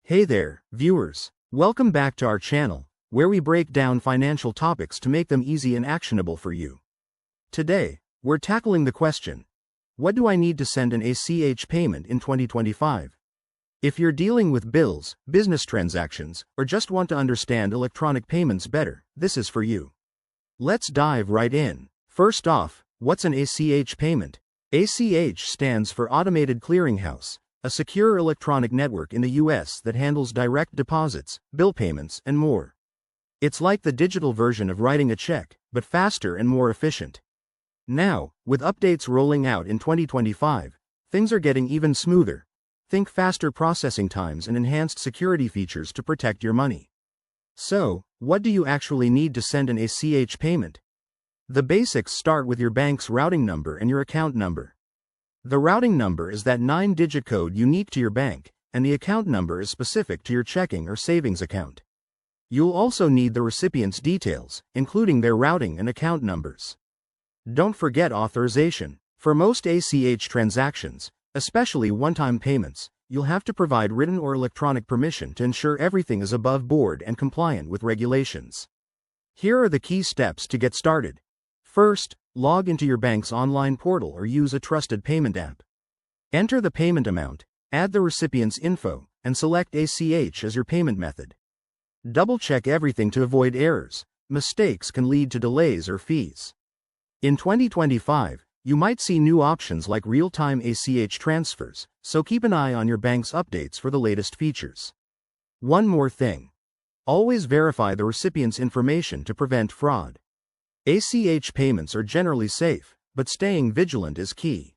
Hey there, viewers. Welcome back to our channel, where we break down financial topics to make them easy and actionable for you. Today, we're tackling the question, what do I need to send an ACH payment in 2025? If you're dealing with bills, business transactions, or just want to understand electronic payments better, this is for you. Let's dive right in. First off, what's an ACH payment? ACH stands for Automated Clearinghouse, a secure electronic network in the US that handles direct deposits, bill payments, and more. It's like the digital version of writing a check, but faster and more efficient. Now, with updates rolling out in 2025, things are getting even smoother. Think faster processing times and enhanced security features to protect your money. So, what do you actually need to send an ACH payment? The basics start with your bank's routing number and your account number. The routing number is that 9-digit code unique to your bank, and the account number is specific to your checking or savings account. You'll also need the recipient's details, including their routing and account numbers. Don't forget authorization. For most ACH transactions, especially one-time payments, you'll have to provide written or electronic permission to ensure everything is above board and compliant with regulations. Here are the key steps to get started. First, log into your bank's online portal or use a trusted payment app. Enter the payment amount, add the recipient's info, and select ACH as your payment method. Double-check everything to avoid errors. Mistakes can lead to delays or fees. In 2025, you might see new options like real-time ACH transfers, so keep an eye on your bank's updates for the latest features. One more thing. Always verify the recipient's information to prevent fraud. ACH payments are generally safe, but staying vigilant is key.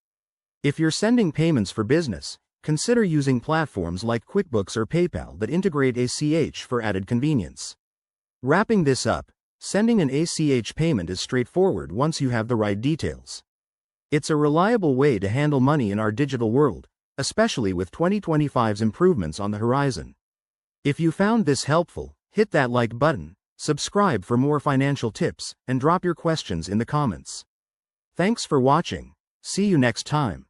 If you're sending payments for business, consider using platforms like QuickBooks or PayPal that integrate ACH for added convenience. Wrapping this up, sending an ACH payment is straightforward once you have the right details. It's a reliable way to handle money in our digital world, especially with 2025's improvements on the horizon. If you found this helpful, hit that like button, subscribe for more financial tips, and drop your questions in the comments. Thanks for watching. See you next time.